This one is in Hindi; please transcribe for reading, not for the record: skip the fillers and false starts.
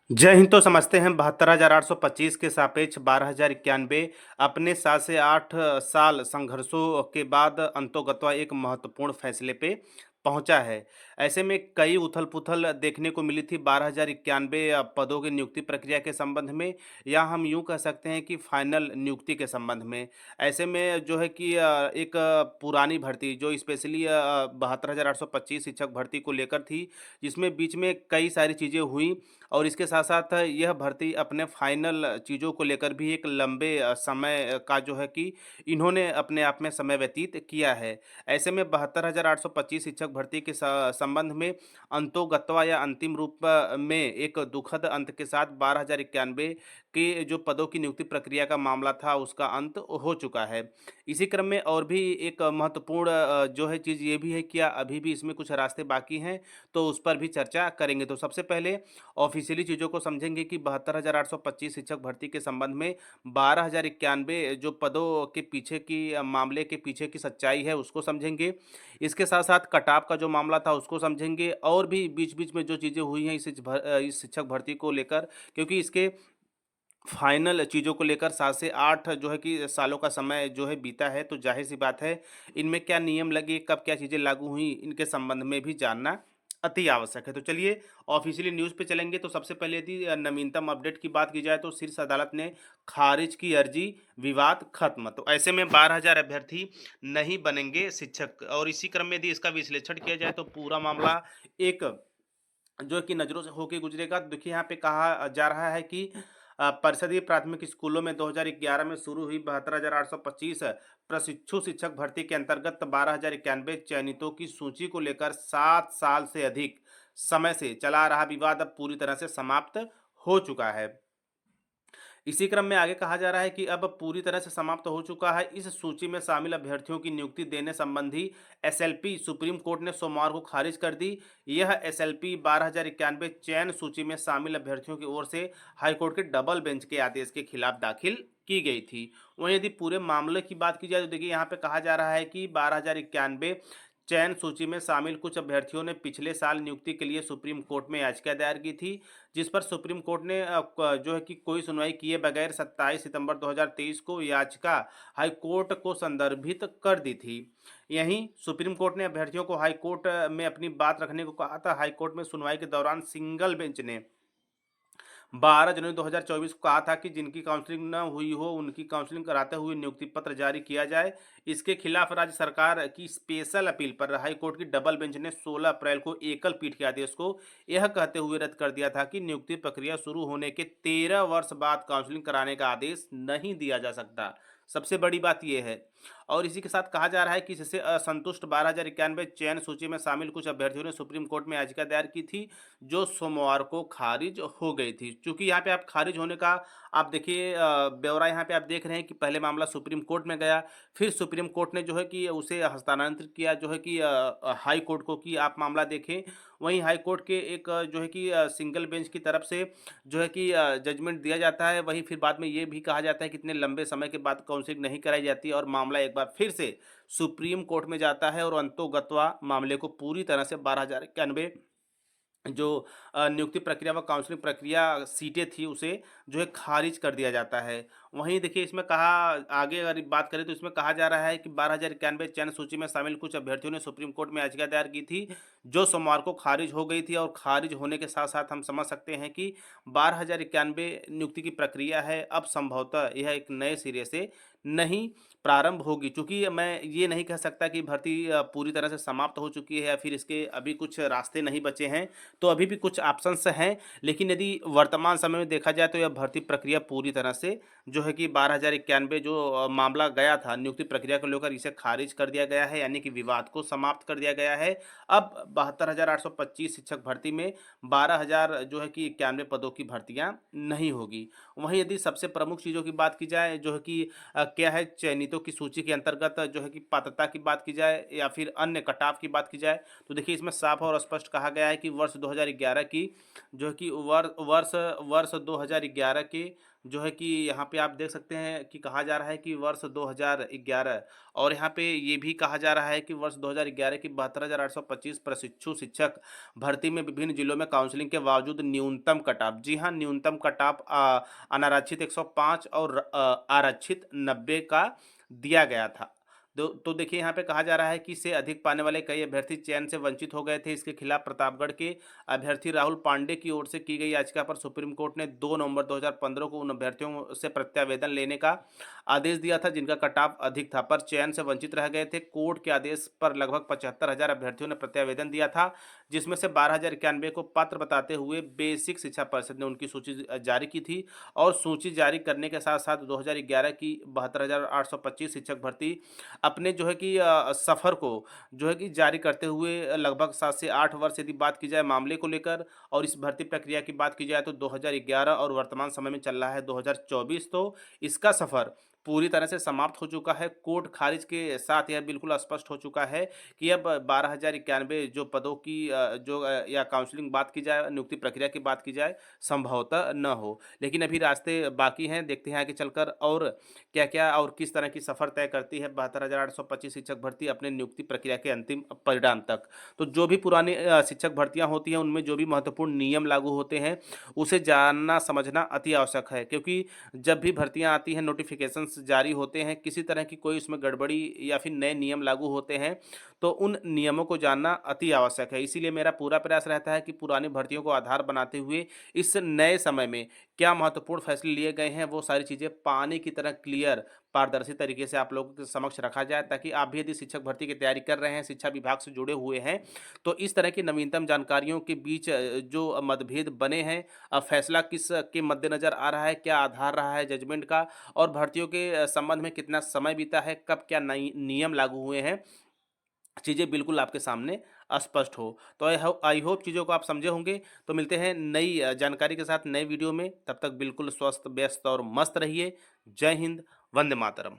जय हिंद। तो समझते हैं 72,825 के सापेक्ष 12,091 अपने 7 से 8 साल संघर्षों के बाद अंतोगत्वा एक महत्वपूर्ण फैसले पे पहुंचा है। ऐसे में कई उथल-पुथल देखने को मिली थी 12,091 पदों की नियुक्ति प्रक्रिया के संबंध में, या हम यूं कह सकते हैं कि फाइनल नियुक्ति के संबंध में। ऐसे में जो है कि एक पुरानी भर्ती जो स्पेशली 72,825 शिक्षक भर्ती को लेकर थी, जिसमें बीच में कई सारी चीज़ें हुई और इसके साथ-साथ यह भर्ती अपने फाइनल चीज़ों को लेकर भी एक लंबे समय का जो है कि इन्होंने अपने आप में समय व्यतीत किया है। ऐसे में 72,825 शिक्षक भर्ती के संबंध में अंतोगत्वा या अंतिम रूप में एक दुखद अंत के साथ 12,091 के जो पदों की नियुक्ति प्रक्रिया का मामला था, उसका अंत हो चुका है। इसी क्रम में और भी एक महत्वपूर्ण जो है चीज़ ये भी है, क्या अभी भी इसमें कुछ रास्ते बाकी हैं, तो उस पर भी चर्चा करेंगे। तो सबसे पहले ऑफिशियली चीज़ों को समझेंगे कि 72,825 शिक्षक भर्ती के संबंध में 12,091 जो पदों के पीछे की मामले के पीछे की सच्चाई है उसको समझेंगे। इसके साथ-साथ कटाव का जो मामला था उसको समझेंगे और भी बीच-बीच में जो चीज़ें हुई हैं इस शिक्षक भर्ती को लेकर, क्योंकि इसके फाइनल चीज़ों को लेकर 7 से 8 जो है कि सालों का समय जो है बीता है, तो ज़ाहिर-सी बात है, इनमें क्या नियम लगे, कब क्या चीज़ें लागू हुई, इनके संबंध में भी जानना अति आवश्यक है। तो चलिए ऑफ़िशियली न्यूज़ पे चलेंगे। तो सबसे पहले यदि नवीनतम अपडेट की बात की जाए तो शीर्ष अदालत ने खारिज की अर्जी, विवाद खत्म। तो ऐसे में 12,000 अभ्यर्थी नहीं बनेंगे शिक्षक, और इसी क्रम में यदि इसका विश्लेषण किया जाए तो पूरा मामला एक जो कि नज़रों से होके गुजरेगा। तो देखिए यहाँ पे कहा जा रहा है कि परिषदीय प्राथमिक स्कूलों में 2011 में शुरू हुई 72,825 प्रशिक्षु शिक्षक भर्ती के अंतर्गत 12,091 चयनितों की सूची को लेकर 7 साल से अधिक समय से चला आ रहा विवाद अब पूरी तरह से समाप्त हो चुका है। इसी क्रम में आगे कहा जा रहा है कि अब पूरी तरह से समाप्त हो चुका है। इस सूची में शामिल अभ्यर्थियों की नियुक्ति देने संबंधी एसएलपी सुप्रीम कोर्ट ने सोमवार को खारिज कर दी। यह एसएलपी 12,091 चयन सूची में शामिल अभ्यर्थियों की ओर से हाईकोर्ट के डबल बेंच के आदेश के खिलाफ दाखिल की गई थी। वहीं यदि पूरे मामले की बात की जाए तो देखिए यहाँ पे कहा जा रहा है कि 12,091 चयन सूची में शामिल कुछ अभ्यर्थियों ने पिछले साल नियुक्ति के लिए सुप्रीम कोर्ट में याचिका दायर की थी, जिस पर सुप्रीम कोर्ट ने जो है कि कोई सुनवाई किए बगैर 27 सितंबर 2023 को याचिका हाई कोर्ट को संदर्भित कर दी थी। यहीं सुप्रीम कोर्ट ने अभ्यर्थियों को हाई कोर्ट में अपनी बात रखने को कहा था। हाई कोर्ट में सुनवाई के दौरान सिंगल बेंच ने 12 जनवरी 2024 को कहा था कि जिनकी काउंसलिंग न हुई हो उनकी काउंसलिंग कराते हुए नियुक्ति पत्र जारी किया जाए। इसके खिलाफ राज्य सरकार की स्पेशल अपील पर हाई कोर्ट की डबल बेंच ने 16 अप्रैल को एकल पीठ के आदेश को यह कहते हुए रद्द कर दिया था कि नियुक्ति प्रक्रिया शुरू होने के 13 वर्ष बाद काउंसलिंग कराने का आदेश नहीं दिया जा सकता। सबसे बड़ी बात यह है। और इसी के साथ कहा जा रहा है कि इससे असंतुष्ट 12,091 चयन सूची में शामिल कुछ अभ्यर्थियों ने सुप्रीम कोर्ट में याचिका दायर की थी, जो सोमवार को खारिज हो गई थी। चूंकि यहाँ पे आप खारिज होने का आप देखिए ब्यौरा यहाँ पे आप देख रहे हैं कि पहले मामला सुप्रीम कोर्ट में गया, फिर सुप्रीम कोर्ट ने जो है कि उसे हस्तांतरित किया जो है कि हाई कोर्ट को, कि आप मामला देखें। वहीं हाई कोर्ट के एक जो है कि सिंगल बेंच की तरफ से जो है कि जजमेंट दिया जाता है। वहीं फिर बाद में ये भी कहा जाता है कि इतने लंबे समय के बाद काउंसलिंग नहीं कराई जाती और मामला एक बार फिर से सुप्रीम कोर्ट में जाता है और अंतोगत्वा मामले को पूरी तरह से 12,091 जो नियुक्ति प्रक्रिया व काउंसलिंग प्रक्रिया सीटें थी उसे जो है खारिज कर दिया जाता है। वहीं देखिए इसमें कहा, आगे अगर बात करें तो इसमें कहा जा रहा है कि 12,091 चयन सूची में शामिल कुछ अभ्यर्थियों ने सुप्रीम कोर्ट में याचिका दायर की थी, जो सोमवार को खारिज हो गई थी। और खारिज होने के साथ-साथ हम समझ सकते हैं कि 12,091 नियुक्ति की प्रक्रिया है, अब संभवतः यह एक नए सिरे से नहीं प्रारंभ होगी। चूँकि मैं ये नहीं कह सकता कि भर्ती पूरी तरह से समाप्त हो चुकी है या फिर इसके अभी कुछ रास्ते नहीं बचे हैं, तो अभी भी कुछ ऑप्शंस हैं। लेकिन यदि वर्तमान समय में देखा जाए तो यह भर्ती प्रक्रिया पूरी तरह से जो है कि 12,091 जो मामला गया था नियुक्ति प्रक्रिया को लेकर, इसे खारिज कर दिया गया है, यानी कि विवाद को समाप्त कर दिया गया है। अब 72,825 शिक्षक भर्ती में 12,000 जो है कि 91 पदों की भर्तियां नहीं होगी। वहीं यदि सबसे प्रमुख चीज़ों की बात की जाए जो है कि क्या है, चयनितों की सूची के अंतर्गत जो है कि पात्रता की बात की जाए या फिर अन्य कटाव की बात की जाए, तो देखिए इसमें साफ और स्पष्ट कहा गया है कि वर्ष 2011 की जो है कि वर्ष वर्ष 2011 के जो है कि यहाँ पे आप देख सकते हैं कि कहा जा रहा है कि वर्ष 2011 और यहाँ पे ये भी कहा जा रहा है कि वर्ष 2011 की 72,825 प्रशिक्षु शिक्षक भर्ती में विभिन्न जिलों में काउंसलिंग के बावजूद न्यूनतम कट-ऑफ, जी हाँ, न्यूनतम कट-ऑफ अनारक्षित 105 और आरक्षित 90 का दिया गया था। तो देखिए यहाँ पे कहा जा रहा है कि इससे अधिक पाने वाले कई अभ्यर्थी चयन से वंचित हो गए थे। इसके खिलाफ प्रतापगढ़ के अभ्यर्थी राहुल पांडे की ओर से की गई याचिका पर सुप्रीम कोर्ट ने 2 नवंबर 2015 को उन अभ्यर्थियों से प्रत्यावेदन लेने का आदेश दिया था जिनका कट-ऑफ अधिक था, पर चयन से वंचित रह गए थे। कोर्ट के आदेश पर लगभग 75,000 अभ्यर्थियों ने प्रत्यावेदन दिया था, जिसमें से 12,091 को पात्र बताते हुए बेसिक शिक्षा परिषद ने उनकी सूची जारी की थी और सूची जारी करने के साथ-साथ 2011 की 72,825 शिक्षक भर्ती अपने जो है कि सफ़र को जो है कि जारी करते हुए लगभग 7 से 8 वर्ष यदि बात की जाए मामले को लेकर और इस भर्ती प्रक्रिया की बात की जाए तो 2011 और वर्तमान समय में चल रहा है 2024, तो इसका सफ़र पूरी तरह से समाप्त हो चुका है। कोर्ट खारिज के साथ यह बिल्कुल स्पष्ट हो चुका है कि अब 12,091 जो पदों की या काउंसलिंग बात की जाए, नियुक्ति प्रक्रिया की बात की जाए, संभवतः न हो। लेकिन अभी रास्ते बाकी हैं, देखते हैं आगे चलकर और क्या-क्या और किस तरह की सफ़र तय करती है 72,825 शिक्षक भर्ती अपने नियुक्ति प्रक्रिया के अंतिम परिणाम तक। तो जो भी पुरानी शिक्षक भर्तियाँ होती हैं, उनमें जो भी महत्वपूर्ण नियम लागू होते हैं, उसे जानना समझना अति आवश्यक है क्योंकि जब भी भर्तियाँ आती हैं, नोटिफ़िकेशंस जारी होते हैं, किसी तरह की कोई उसमें गड़बड़ी या फिर नए नियम लागू होते हैं, तो उन नियमों को जानना अति आवश्यक है। इसीलिए मेरा पूरा प्रयास रहता है कि पुरानी भर्तियों को आधार बनाते हुए इस नए समय में क्या महत्वपूर्ण फैसले लिए गए हैं, वो सारी चीज़ें पानी की तरह क्लियर, पारदर्शी तरीके से आप लोगों के समक्ष रखा जाए ताकि आप भी यदि शिक्षक भर्ती की तैयारी कर रहे हैं, शिक्षा विभाग से जुड़े हुए हैं, तो इस तरह की नवीनतम जानकारियों के बीच जो मतभेद बने हैं, फैसला किस के मद्देनज़र आ रहा है, क्या आधार रहा है जजमेंट का और भर्तियों के संबंध में कितना समय बीता है, कब क्या नई नियम लागू हुए हैं, चीज़ें बिल्कुल आपके सामने स्पष्ट हो। तो आई होप चीज़ों को आप समझे होंगे। तो मिलते हैं नई जानकारी के साथ नए वीडियो में। तब तक बिल्कुल स्वस्थ, व्यस्त और मस्त रहिए। जय हिंद, वंदे मातरम।